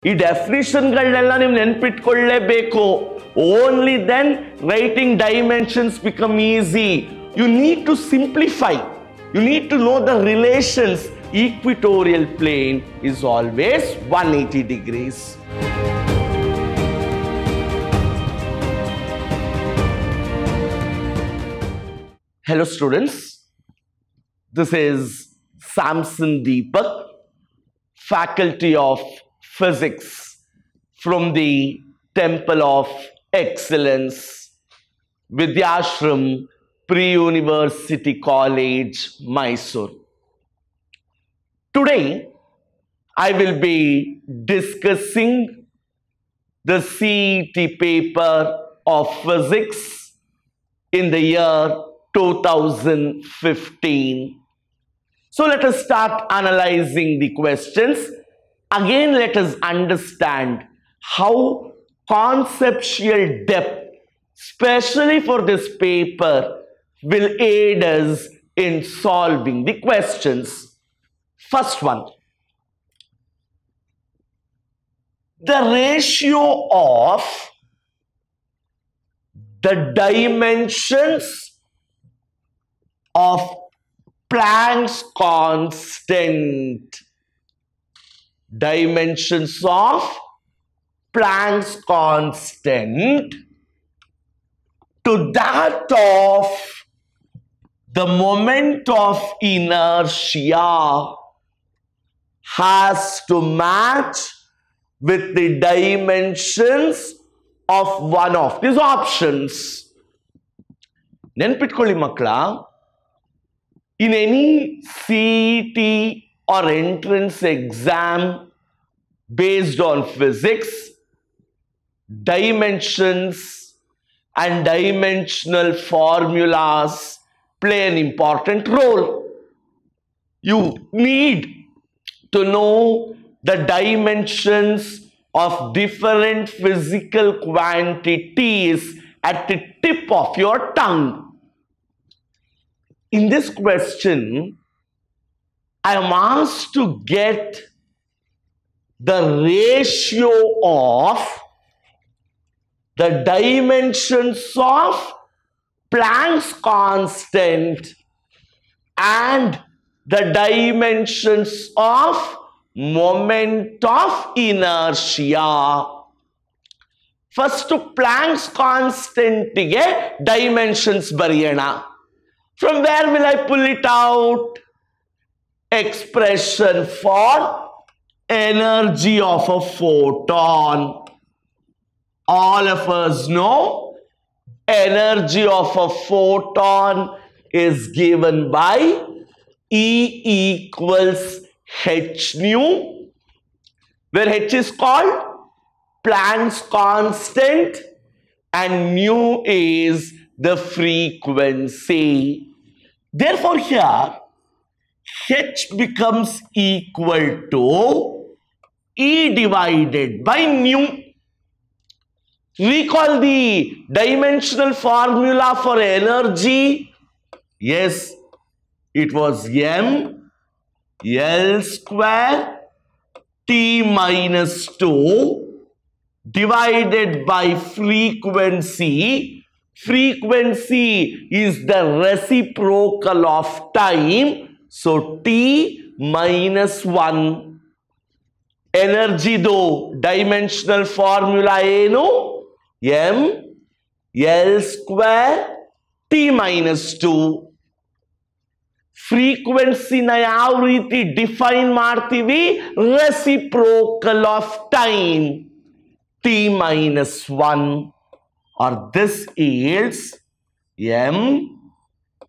ಈ ಡೆಫಿನಿಷನ್ಗಳನ್ನೆಲ್ಲ ನೀವು ನೆನ್ಪಿಟ್ಕೊಳ್ಳೇಬೇಕು. Only then writing dimensions become easy. You need to simplify. You need to know the relations. Equatorial plane is always 180 degrees. Hello students, this is Samson Deepak, Faculty of Physics from the Temple of Excellence, Vidyashram Pre-University College, Mysore. Today, I will be discussing the CET paper of physics in the year 2015. So let us start analyzing the questions. Again, let us understand how conceptual depth, especially for this paper, will aid us in solving the questions. First one, the ratio of the dimensions of Planck's constant. Dimensions of Planck's constant to that of the moment of inertia has to match with the dimensions of one of these options. Nenpitkolli makla, in any CET or entrance exam based on physics, dimensions and dimensional formulas play an important role. You need to know the dimensions of different physical quantities at the tip of your tongue. In this question, I am asked to get the ratio of the dimensions of Planck's constant and the dimensions of moment of inertia. First, Planck's constant ಗೆ dimensions bariyana. From where will I pull it out? Expression for energy of a photon. All of us know energy of a photon is given by E equals h nu, where h is called Planck's constant and nu is the frequency. Therefore, here h becomes equal to E divided by nu. Recall the dimensional formula for energy. Yes, it was m L square T minus 2 divided by frequency. Frequency is the reciprocal of time. So T minus 1. Energy do dimensional formula eno m L square T minus 2. Frequency na yav reeti define martivi? Reciprocal of time, T minus 1, or this yields m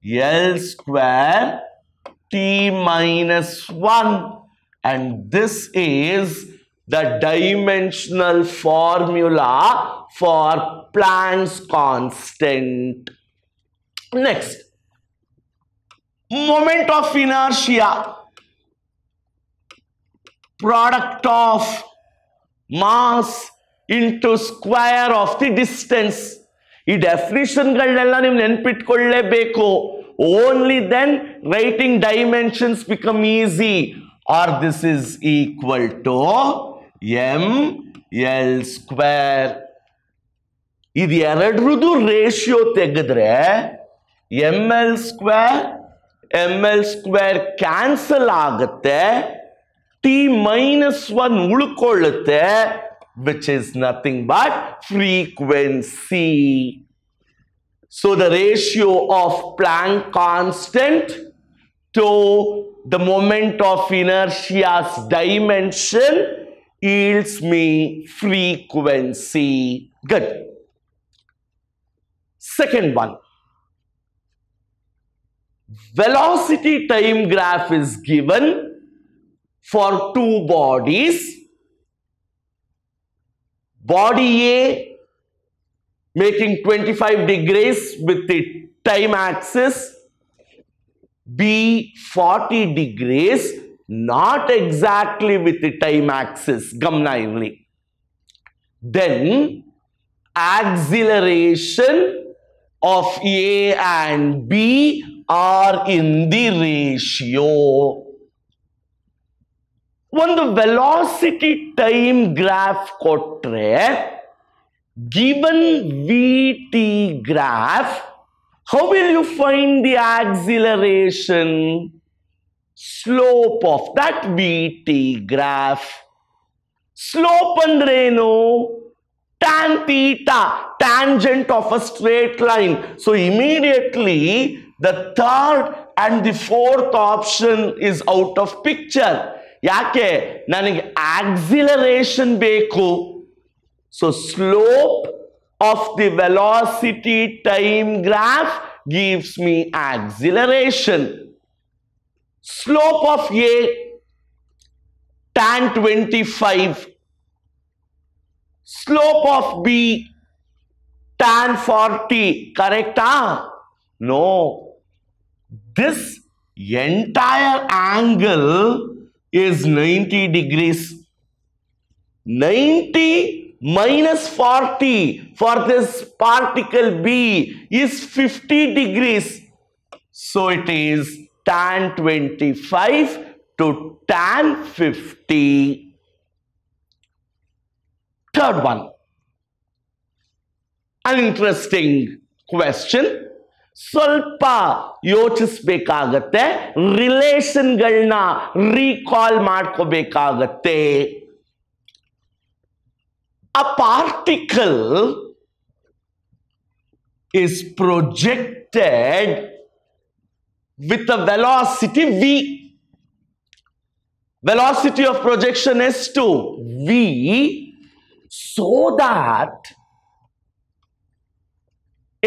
L square T minus 1, and this is the dimensional formula for Planck's constant. Next, moment of inertia, product of mass into square of the distance. ಈ ಡೆಫಿನಿಷನ್ಗಳನ್ನೆಲ್ಲ ನೀವು ನೆನ್ಪಿಟ್ಕೊಳ್ಳೇಬೇಕು. Only then writing dimensions become easy. Or this is equal to ml square. ಇದು ಎರಡರದು ratio ತೆಗೆದ್ರೆ ml square cancel ಆಗುತ್ತೆ, t-1 ಉಳ್ಕೊಳ್ಳುತ್ತೆ, which is nothing but frequency. So the ratio of Planck constant to the moment of inertia's dimension yields me frequency. Good. Second one. Velocity time graph is given for two bodies. Body A making 25 degrees with the time axis, B 40 degrees, not exactly with the time axis, gamna irli. Then acceleration of A and B are in the ratio. ಒಂದು velocity time graph ಕೊಟ್ರೆ given VT graph, how will you find the acceleration? Slope of that VT graph. Slope andrenu? Tan theta, tangent of a straight line. So immediately the third and the fourth option is out of picture. ಯಾಕೆ? ನನಗೆ acceleration ಬೇಕು. So slope of the velocity time graph gives me acceleration. Slope of A tan 25. Slope of B tan 40. Correct? No. This entire angle is 90 degrees. 90 minus 40 for this particle B is 50 degrees. So it is tan 25 to tan 50. Third one. An interesting question. ಸ್ವಲ್ಪ ಯೋಚಿಸಬೇಕಾಗತ್ತೆ, ರಿಲೇಷನ್ಗಳನ್ನ recall ಮಾಡ್ಕೋಬೇಕಾಗತ್ತೆ. A particle is projected with a velocity v. Velocity of projection is 2 v, so that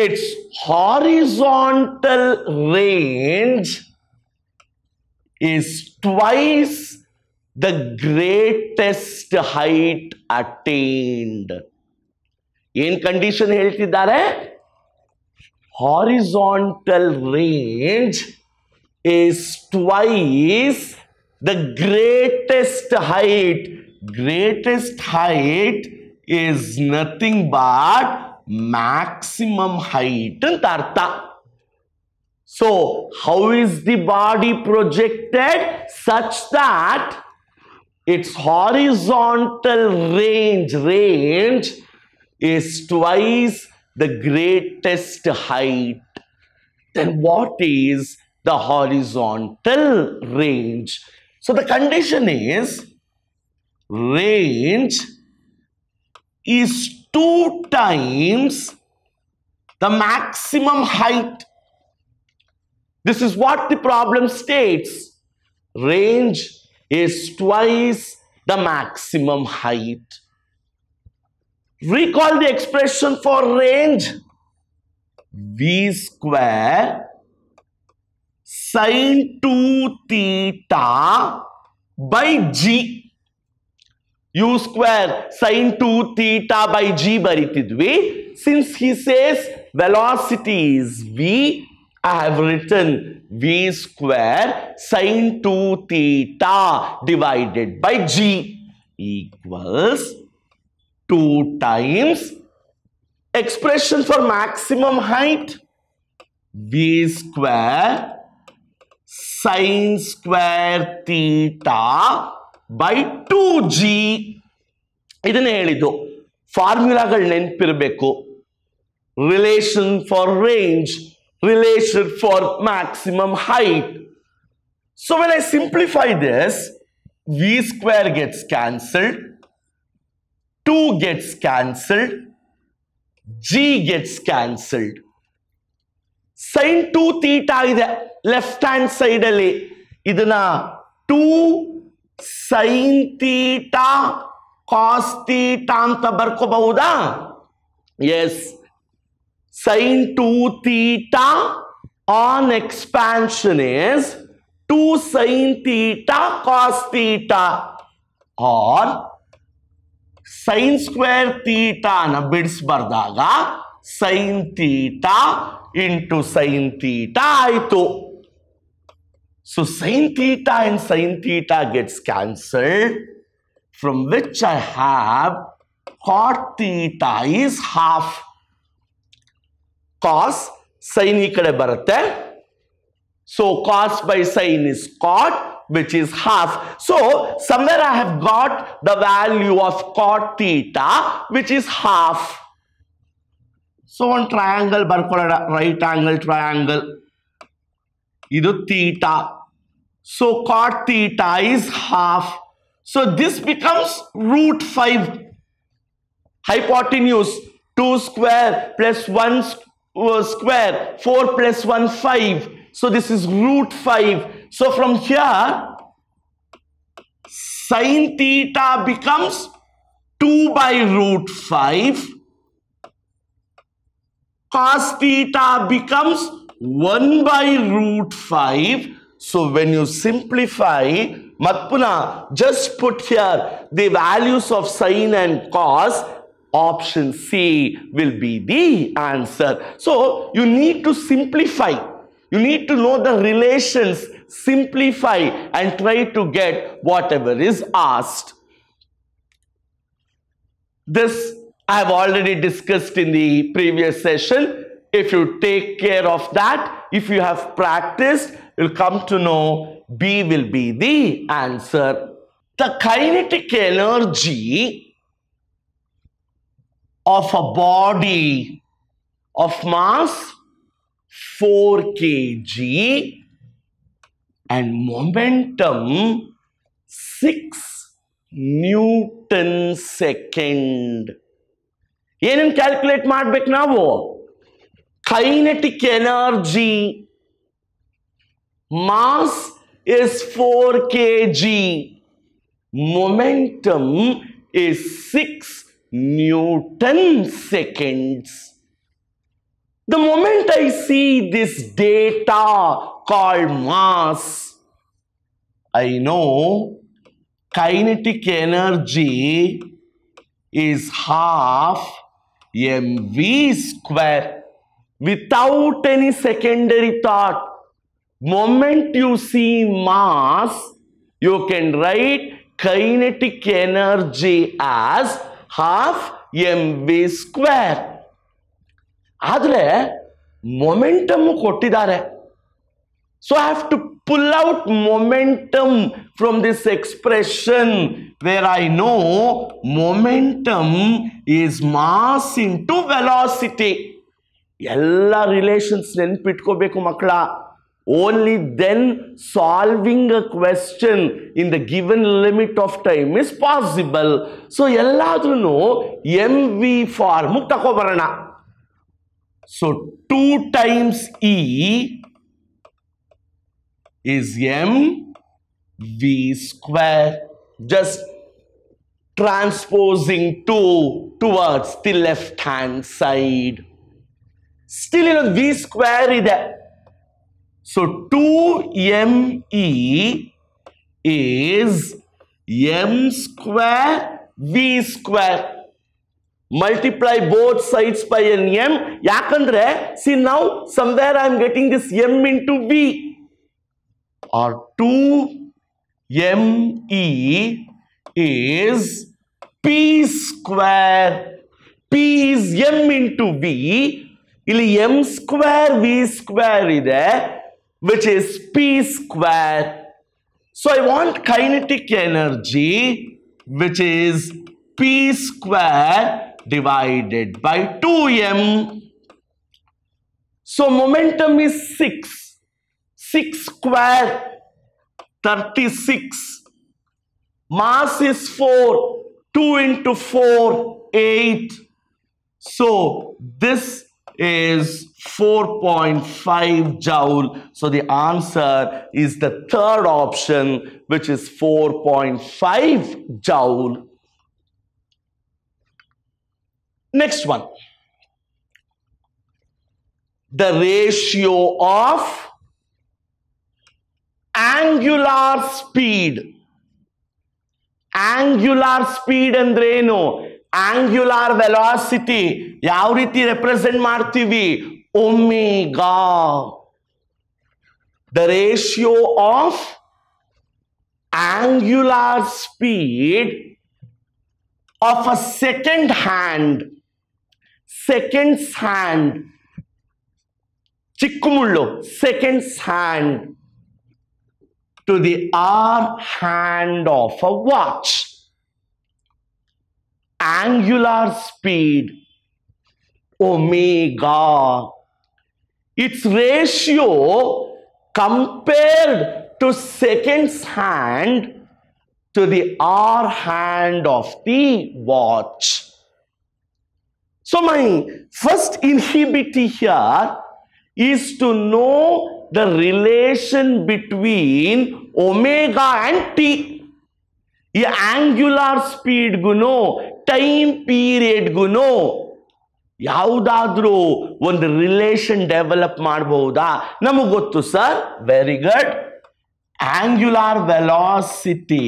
its horizontal range is twice the greatest height attained. ಏನ್ condition ಹೇಳ್ತಿದ್ದಾರೆ? Horizontal range is twice the greatest height. Greatest height is nothing but maximum height ಅಂತ ಅರ್ಥ. So how is the body projected? Such that its horizontal range is twice the greatest height. Then what is the horizontal range? So the condition is range is 2 times the maximum height. This is what the problem states. Range is twice the maximum height. Recall the expression for range. V square sin 2 theta by g. U square sin 2 theta by g ಬರೀತಿದ್ವಿ. Since he says velocity is v, I have written v square sin 2 theta divided by g equals 2 times expression for maximum height, v square sin square theta by 2g ಇದನ್ನೇ ಹೇಳಿದ್ದು ಫಾರ್ಮ್ಯುಲಾಗಳು ನೆನಪಿರಬೇಕು. Relation for range, relation for maximum height. So when I simplify this, v square gets cancelled, 2 gets cancelled, g gets cancelled. Sin 2 theta ಇದೆ left hand side ಅಲ್ಲಿ, ಇದನ್ನ 2 sin theta cos theta ಅಂತ ಬರ್ಕೋಬಹುದಾ? Yes, sin 2 theta on expansion is 2 sin theta cos theta, or sin square theta ನ ಬಿಡಿಸ್ಬಾರ್ದಾಗ sin theta into sin theta ಆಯಿತು. So sin theta and sin theta gets cancelled, from which I have cot theta is half. Cos, sin ಈ ಕಡೆ ಬರುತ್ತೆ. So cos by sin is cot, which is half. So somewhere I have got the value of cot theta, which is half. So one triangle ಬರ್ಕೊಳ್ಳೋಣ, right angle triangle. ಇದು theta. So cot theta is half. So this becomes root 5. Hypotenuse 2 square plus 1 square, 4 plus 1, 5. So this is root 5. So from here, sin theta becomes 2 by root 5. Cos theta becomes 1 by root 5. So when you simplify, Matpuna, just put here the values of sin and cos. Option C will be the answer. So you need to simplify. You need to know the relations, simplify and try to get whatever is asked. This I have already discussed in the previous session. If you take care of that, if you have practiced, you'll come to know B will be the answer. The kinetic energy of a body of mass 4 kg and momentum 6 Newton second. ಏನೇನು calculate ಮಾಡ್ಬೇಕು ನಾವು? Kinetic energy, mass is 4 kg, momentum is 6 Newton seconds. The moment I see this data called mass, I know kinetic energy is half mv square. Without any secondary thought, moment you see mass, you can write kinetic energy as half mv square. ಆದರೆ momentum ಕೊಟ್ಟಿದ್ದಾರೆ. So I have to pull out momentum from this expression, where I know momentum is mass into velocity. ಎಲ್ಲ relations ನೆನ್ಪಿಟ್ಕೋಬೇಕು ಮಕ್ಕಳ. Only then solving a question in the given limit of time is possible. So ಎಲ್ಲಾದ್ರೂ mv form ತಗೋಬರೋಣ. So 2 times E is mv square. Just transposing 2 towards the left hand side. Still v square ಇದೆ. So 2me is m square v square. Multiply both sides by an m. Yakandre, see now somewhere I am getting this m into v. Or 2me is p square. P is m into v. Ili m square v square ide, which is p square. So I want kinetic energy, which is p square divided by 2m. So momentum is 6. 6 square 36. Mass is 4. 2 into 4 8. So this is 4.5 joule. So the answer is the third option, which is 4.5 joule. Next one. The ratio of angular speed. Angular speed ಅಂದ್ರೇನು? Angular velocity ಯಾವ ರೀತಿ represent ಮಾಡ್ತೀವಿ? Omega. The ratio of angular speed of a second hand, seconds hand, ಚಿಕ್ಕುಮುಳ್ಳು, seconds hand to the hour hand of a watch. Angular speed, omega. Its ratio compared to seconds hand to the hour hand of the watch. So my first inhibit here is to know the relation between omega and t. ಈ ಆಂಗ್ಯುಲಾರ್ ಸ್ಪೀಡ್ಗೂ time ಪೀರಿಯಡ್ಗೂ ಯಾವುದಾದ್ರೂ ಒಂದು relation develop ಮಾಡಬಹುದಾ? ನಮಗೆ ಗೊತ್ತು sir. Very good. ಆಂಗ್ಯುಲಾರ್ velocity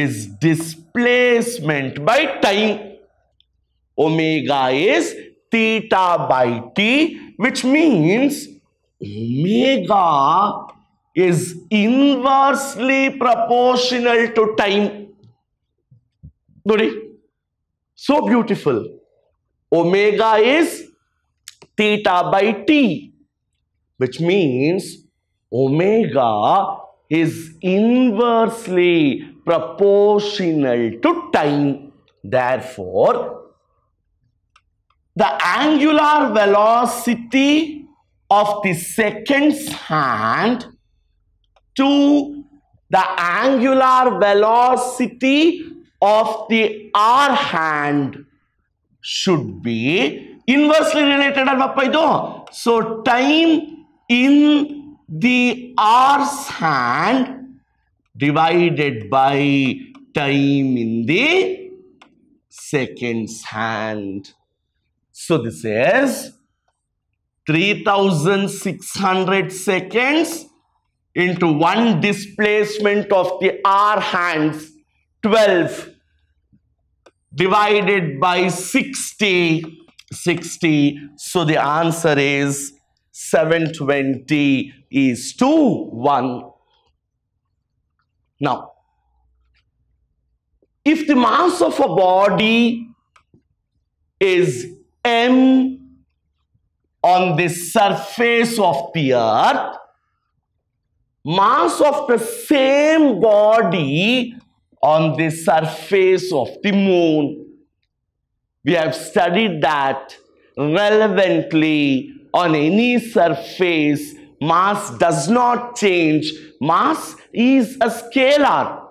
is displacement by time. Omega is theta by t, which means omega is inversely proportional to time. So beautiful. Omega is theta by t, which means omega is inversely proportional to time. Therefore, the angular velocity of the seconds hand to the angular velocity of the hour hand should be inversely related. So time in the hour's hand divided by time in the seconds hand. So this is 3600 seconds into one displacement of the hour hands, 12, divided by 60. So the answer is 720 is to 1. Now, if the mass of a body is m on the surface of the earth, mass of the same body on the surface of the moon. We have studied that relevantly on any surface, mass does not change. Mass is a scalar.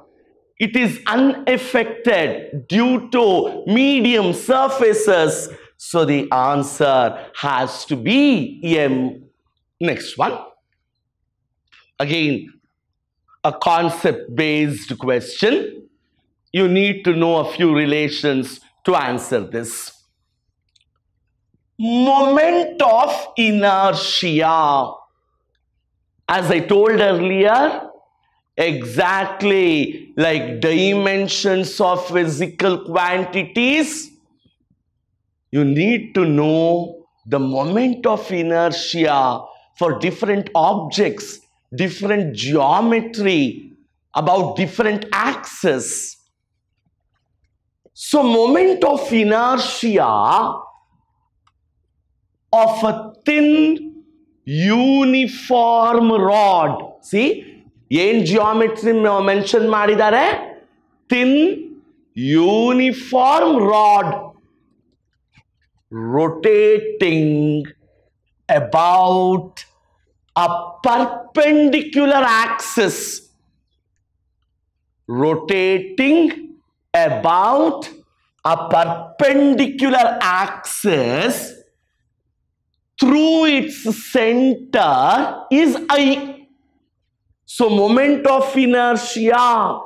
It is unaffected due to medium surfaces. So the answer has to be M. Next one. Again, a concept-based question. You need to know a few relations to answer this. Moment of inertia. As I told earlier, exactly like dimensions of physical quantities, you need to know the moment of inertia for different objects, different geometry, about different axes. So moment of inertia of a thin uniform rod. See, ಏನ್ geometry mention ಮಾಡಿದ್ದಾರೆ? thin uniform rod rotating about a perpendicular axis. Rotating about a perpendicular axis through its center is I. So moment of inertia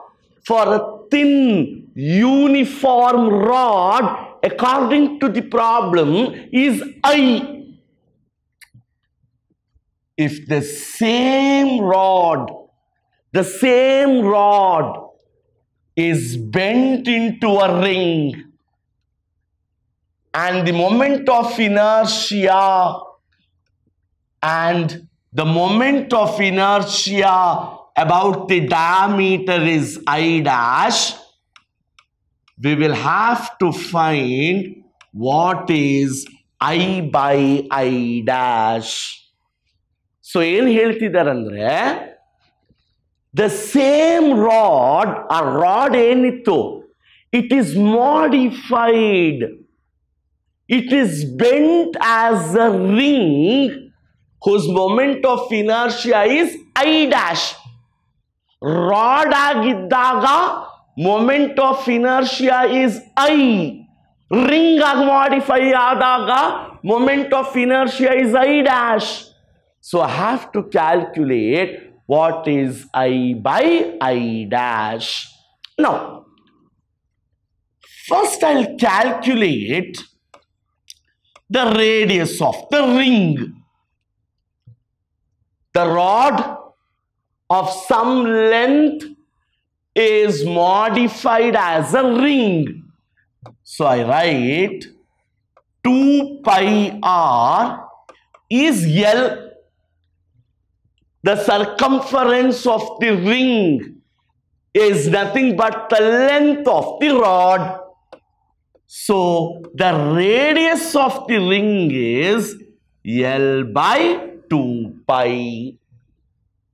for a thin uniform rod according to the problem is I. If the same rod is bent into a ring and the moment of inertia about the diameter is I dash, we will have to find what is I by I dash. So ಏನು ಹೇಳ್ತಿದ್ದಾರೆ ಅಂದ್ರೆ the same rod, a rod ಏನಿತ್ತು, it is modified, it is bent as a ring whose moment of inertia is I dash. Rod ಆಗಿದ್ದಾಗ moment of inertia is I. Ring ಆಗಿ modify ಆದಾಗ moment of inertia is I dash. So I have to calculate what is I by I dash. Now, first I'll calculate the radius of the ring. The rod of some length is modified as a ring. So I write 2 pi r is L. The circumference of the ring is nothing but the length of the rod. So the radius of the ring is L by 2 pi.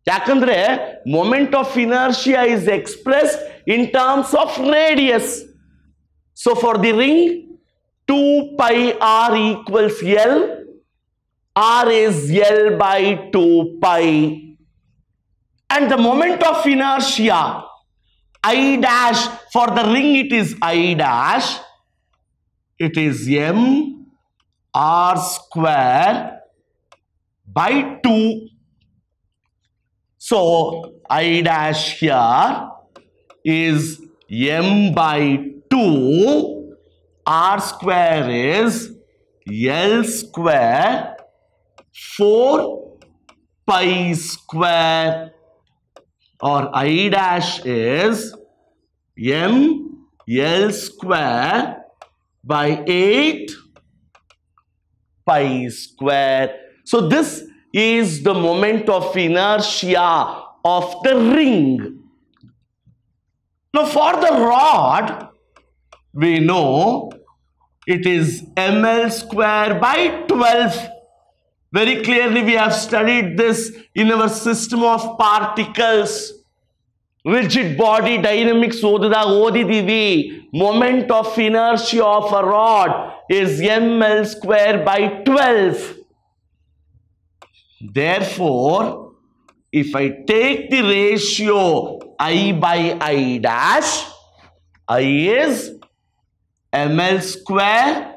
Yakandre moment of inertia is expressed in terms of radius. So for the ring 2 pi r equals L. R is L by 2 pi. And the moment of inertia, I dash, for the ring it is I dash. It is M R square by 2. So I dash here is M by 2. R square is L square 4 pi square, or I dash is M L square by 8 pi square. So this is the moment of inertia of the ring. Now for the rod, we know it is ml square by 12. Very clearly we have studied this in our system of particles. Rigid body dynamics odidivi. Moment of inertia of a rod is ml square by 12. Therefore, if I take the ratio I by I dash, I is ml square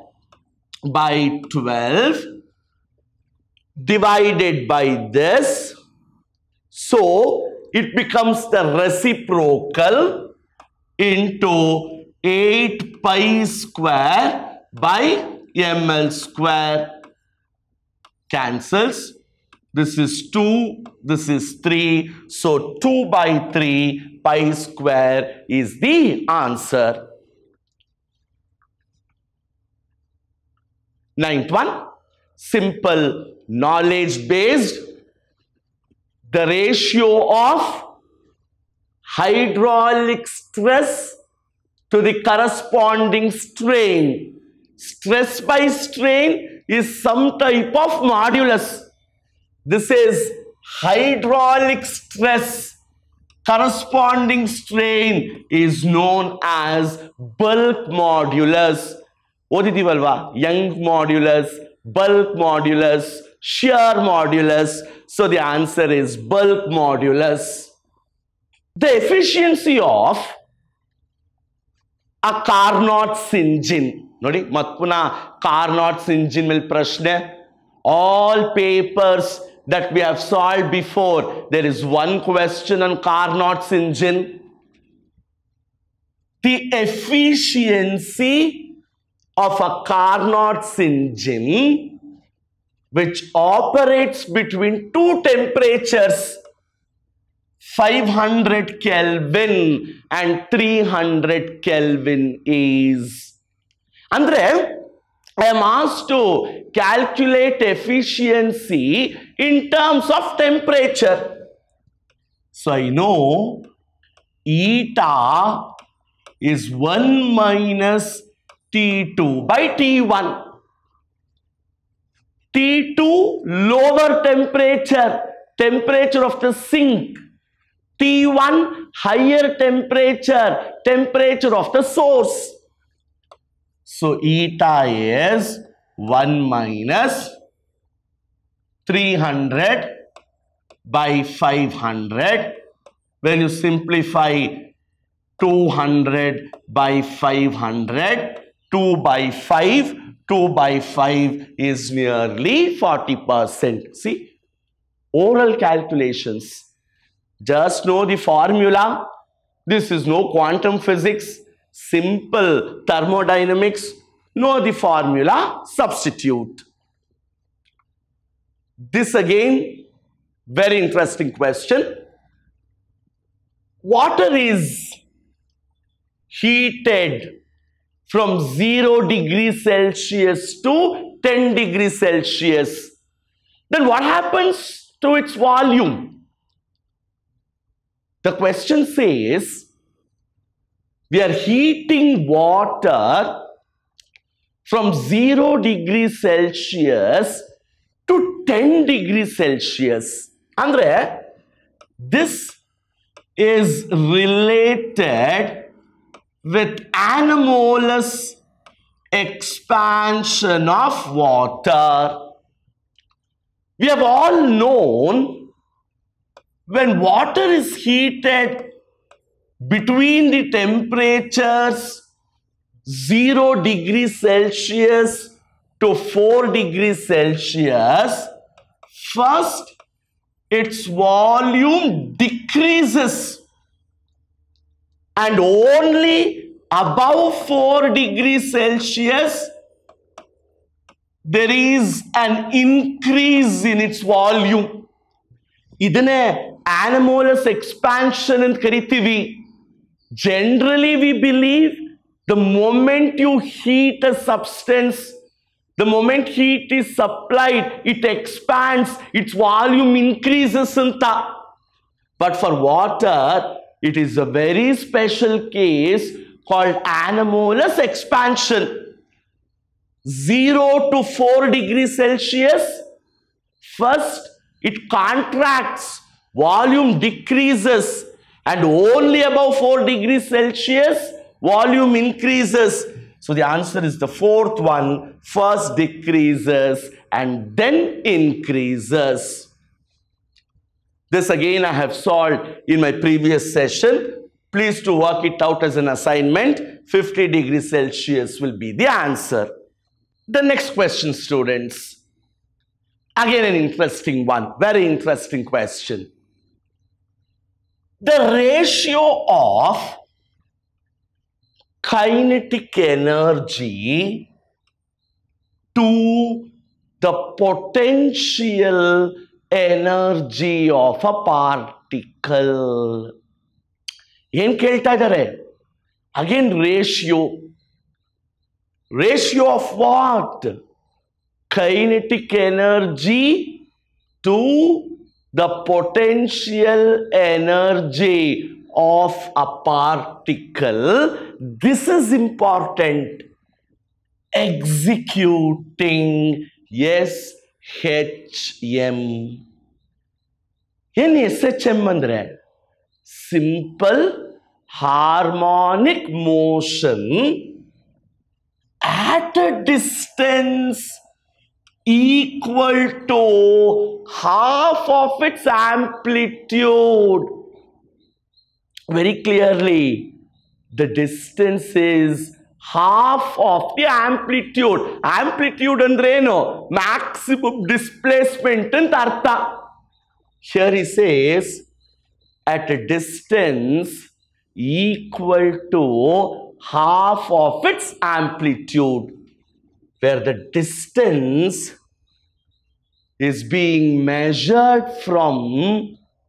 by 12 divided by this. So it becomes the reciprocal into 8 pi square by ml square. Cancels. This is 2, this is 3. So 2 by 3 pi square is the answer. Ninth one, simple knowledge based. The ratio of hydraulic stress to the corresponding strain. Stress by strain is some type of modulus. This is hydraulic stress corresponding strain is known as bulk modulus. ಓದಿದೀವಲ್ವಾ? Young modulus, bulk modulus, shear modulus. So the answer is bulk modulus. The efficiency of a Carnot's engine. ನೋಡಿ ಮತ್ ಪುನಃ Carnot's engine ಮೇಲೆ ಪ್ರಶ್ನೆ. All papers that we have solved before, there is one question on Carnot's engine. The efficiency of a Carnot's engine which operates between two temperatures, 500 Kelvin and 300 Kelvin is. Andre, I am asked to calculate efficiency in terms of temperature. So I know eta is 1 minus T2 by T1. T2 lower temperature, temperature of the sink. T1 higher temperature, temperature of the source. So eta is 1 minus 300 by 500. When you simplify 200 by 500, 2 by 5, 2 by 5 is nearly 40%. See, oral calculations. Just know the formula. This is no quantum physics. Simple thermodynamics. Know the formula, substitute. This again, very interesting question. Water is heated from 0 degrees Celsius to 10 degrees Celsius. Then what happens to its volume? The question says, we are heating water from 0 degrees Celsius to 10 degrees Celsius. Andre, this is related with anomalous expansion of water. We have all known when water is heated between the temperatures 0 degrees Celsius to 4 degrees Celsius, first its volume decreases and only above 4 degrees Celsius there is an increase in its volume. ಇದನ್ನೇ anomalous expansion ಅಂತ ಕರಿತೀವಿ. Generally we believe the moment you heat a substance, the moment heat is supplied, it expands, its volume increases anta. But for water, it is a very special case called anomalous expansion. 0 to 4 degrees Celsius, first it contracts, volume decreases, and only above 4 degrees Celsius, volume increases. So the answer is the fourth one, first decreases and then increases. This again I have solved in my previous session. Please to work it out as an assignment. 50 degrees Celsius will be the answer. The next question, students. Again an interesting one, very interesting question. The ratio of kinetic energy to the potential energy of a particle. ಏನು ಕೇಳ್ತಾ ಇದ್ದಾರೆ? Again ratio. Ratio of what? Kinetic energy to the potential energy of a particle. This is important. Executing SHM. ಏನು SHM ಅಂದ್ರೆ simple harmonic motion at a distance equal to half of its amplitude. Very clearly, the distance is half of the amplitude. Amplitude andreno maximum displacement anta artha. Here he says at a distance equal to half of its amplitude, where the distance is being measured from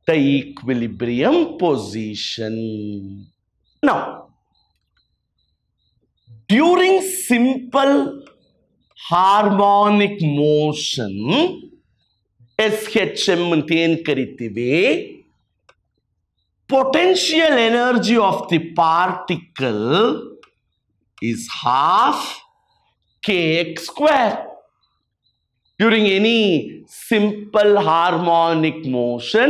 the equilibrium position. Now, during simple harmonic motion, SHM ಅಂತ ಏನು ಕರಿತೀವಿ, potential energy of the particle is half kx square. During any simple harmonic motion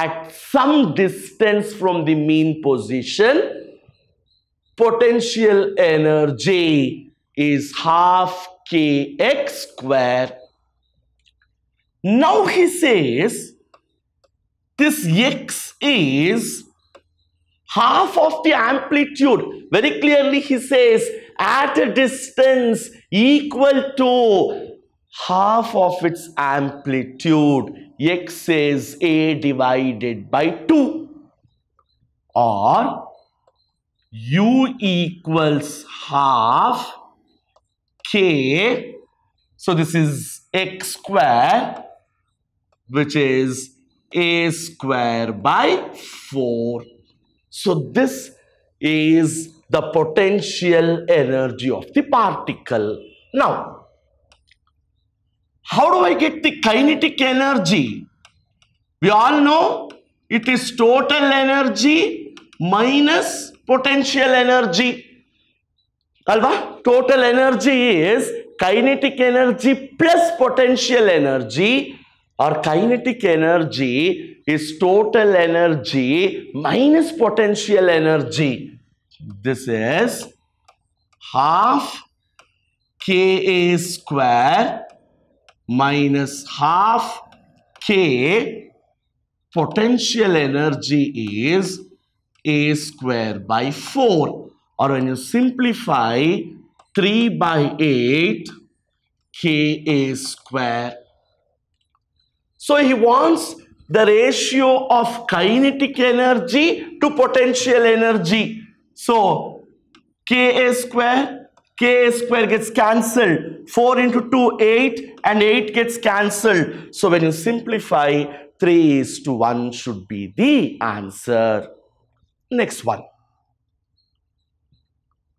at some distance from the mean position, potential energy is half kx square. Now he says this x is half of the amplitude. Very clearly he says at a distance equal to half of its amplitude. X is a divided by 2, or u equals half k. So this is x square, which is a square by 4. So this is the potential energy of the particle. Now, how do I get the kinetic energy? We all know it is total energy minus potential energy. Alva? Total energy is kinetic energy plus potential energy, or kinetic energy is total energy minus potential energy. This is half Ka square minus half K. Potential energy is A square by 4, or when you simplify 3 by 8 Ka square. So he wants the ratio of kinetic energy to potential energy. So Ka square gets cancelled. 4 into 2, 8, and 8 gets cancelled. So when you simplify, 3:1 should be the answer. Next one.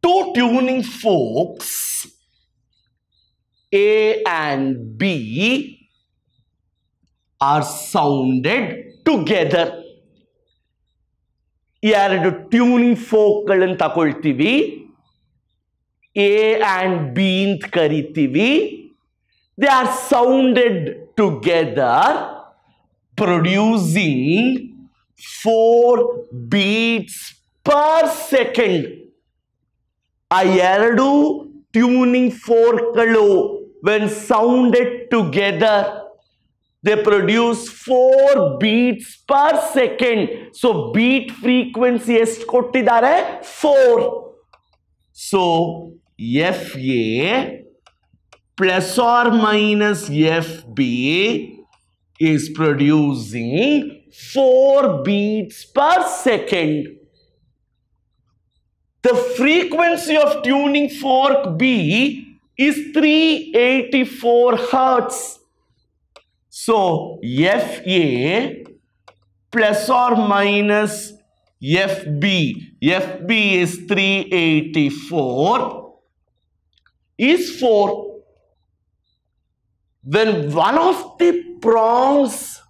Two tuning forks, A and B, are sounded together. ಎರಡು tuning ಫೋಕ್ಗಳನ್ನು ತಗೊಳ್ತೀವಿ, A and B ಅಂತ ಕರಿತೀವಿ. They are sounded together, producing 4 beats per second. ಆ ಎರಡು tuning ಫೋರ್ಕ್ಗಳು when sounded together, they produce 4 beats per second. So beat frequency ಎಷ್ಟು ಕೊಟ್ಟಿದ್ದಾರೆ? 4. So FA plus or minus FB is producing 4 beats per second. The frequency of tuning fork B is 384 Hertz. So FA plus or minus FB is 384 is 4. When one of the prongs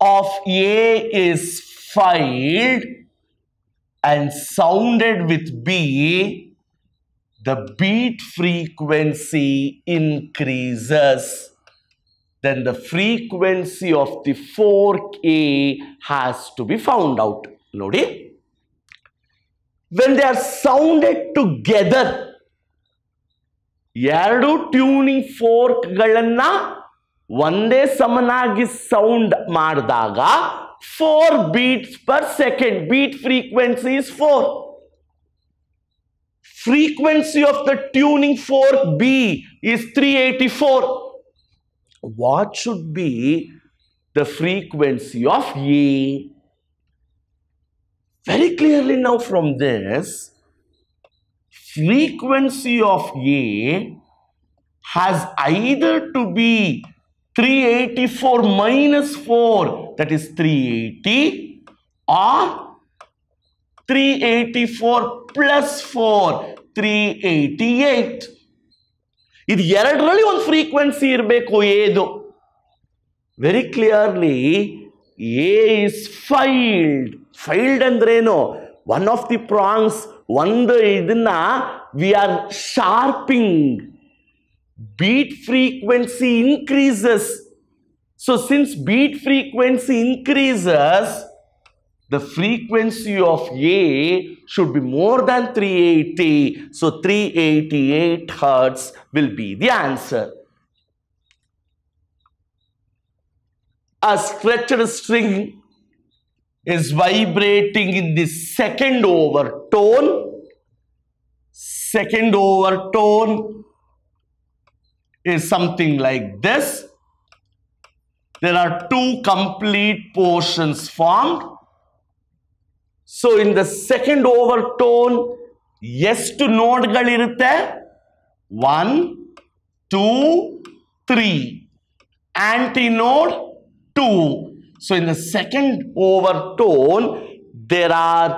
of A is filed and sounded with B, the beat frequency increases. then the frequency of the fork A has to be found out. Nodi, when they are sounded together, ಎರಡು tuning fork ಗಳನ್ನ ಒಂದೇ ಸಮನಾಗಿ sound ಮಾಡಿದಾಗ 4 beats per second. Beat frequency is 4. Frequency of the tuning fork B is 384. What should be the frequency of A? Very clearly now from this, frequency of A has either to be 384 minus 4, that is 380, or 384 plus 4, 388. ಇದು ಎರಡರಲ್ಲಿ ಒಂದು frequency ಇರಬೇಕು ಏದು. Very clearly A is filed ಅಂದ್ರೇನು, one of the prongs ಒಂದು ಇದನ್ನ we are sharping. Beat frequency increases. So since beat frequency increases, the frequency of A should be more than 380. So 388 hertz will be the answer. A stretched string is vibrating in the second overtone. Second overtone is something like this. There are two complete portions formed. So in the second overtone, ಎಷ್ಟು ನೋಡ್ಗಳಿರುತ್ತೆ? 1, 2, 3. Antinode 2. So in the second overtone, there are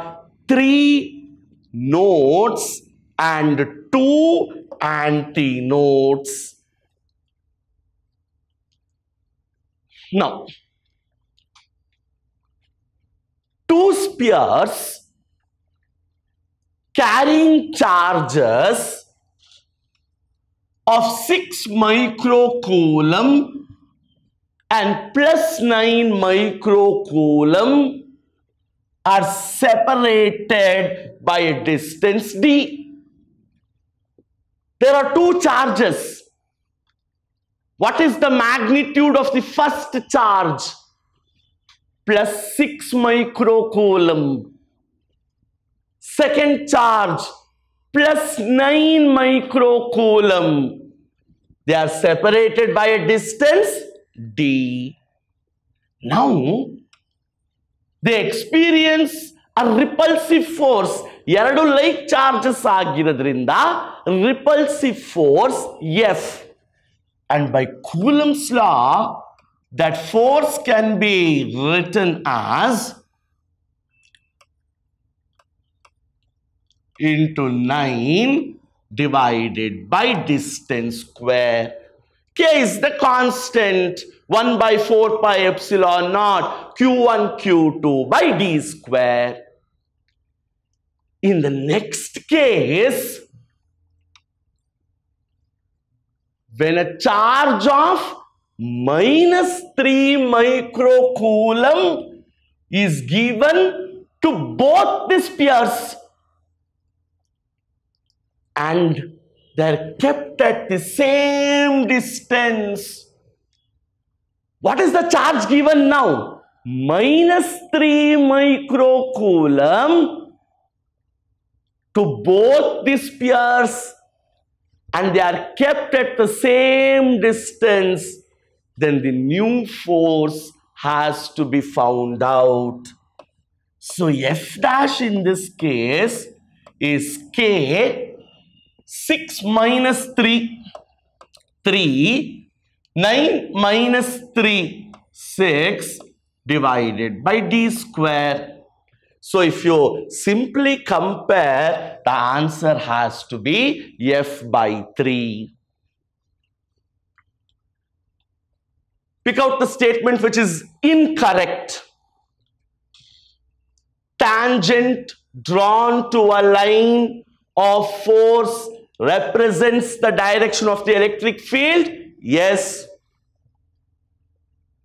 3 notes and 2 antinodes. Now, two spheres carrying charges of 6 microcoulomb and plus 9 microcoulomb are separated by a distance d. There are two charges. What is the magnitude of the first charge? Plus 6 microcoulomb. Second charge, plus 9 microcoulomb. They are separated by a distance d. Now, they experience a repulsive force. ಎರಡು like charges ಆಗಿರೋದ್ರಿಂದ repulsive force F. And by Coulomb's law, that force can be written as into 9 divided by distance square. K is the constant, 1 by 4 pi epsilon naught Q1 Q2 by d square. In the next case, when a charge of minus 3 microcoulomb is given to both the spheres and they are kept at the same distance, what is the charge given now? Minus 3 microcoulomb to both the spheres, and they are kept at the same distance, then the new force has to be found out. So F dash in this case is K, 6 minus 3, 9 minus 3, 6 divided by d square. So if you simply compare, the answer has to be F by 3. Pick out the statement which is incorrect. Tangent drawn to a line of force represents the direction of the electric field. Yes.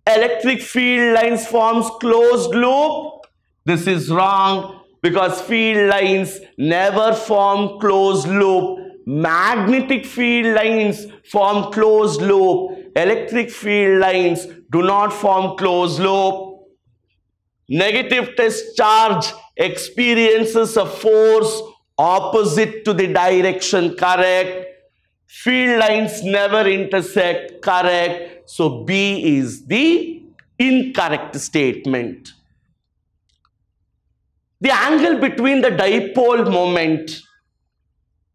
electric field lines forms closed loop? This is wrong, because field lines never form closed loop. Magnetic field lines form closed loop. Electric field lines do not form closed loop. Negative test charge experiences a force opposite to the direction, correct. Field lines never intersect, correct. So B is the incorrect statement. The angle between the dipole moment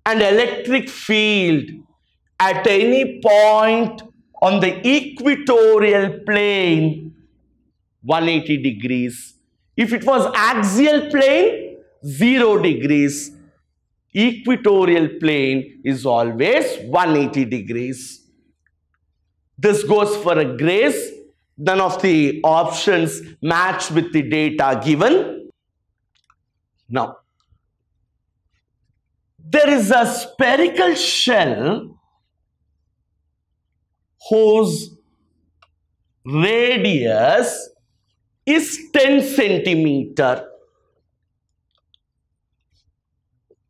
and electric field at any point on the equatorial plane, 180 degrees. If it was axial plane, 0 degrees. Equatorial plane is always 180 degrees. This goes for a grace. None of the options match with the data given. Now, there is a spherical shell whose radius is 10 centimeter.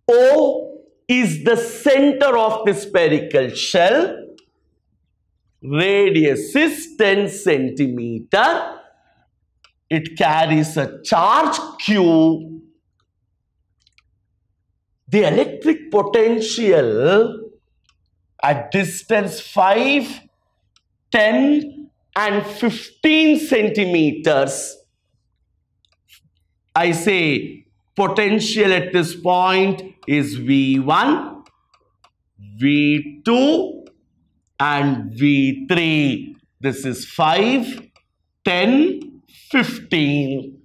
O is the center of the spherical shell. Radius is 10 centimeter. It carries a charge Q. The electric potential at distance 5, 10 and 15 centimeters. I say potential at this point is V1, V2 and V3. This is 5, 10, 15.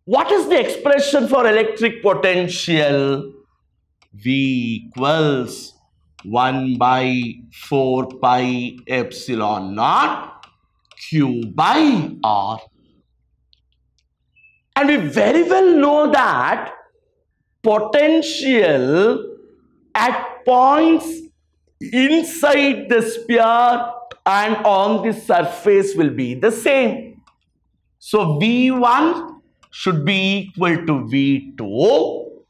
What is the expression for electric potential? V equals 1 by 4 pi epsilon naught Q by R. And we very well know that potential at points inside the sphere and on the surface will be the same. So V1 should be equal to V2,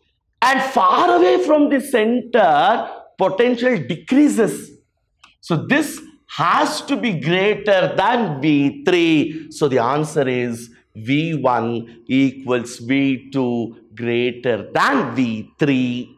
and far away from the center potential decreases. So this has to be greater than V3. So the answer is V1 equals V2 greater than V3.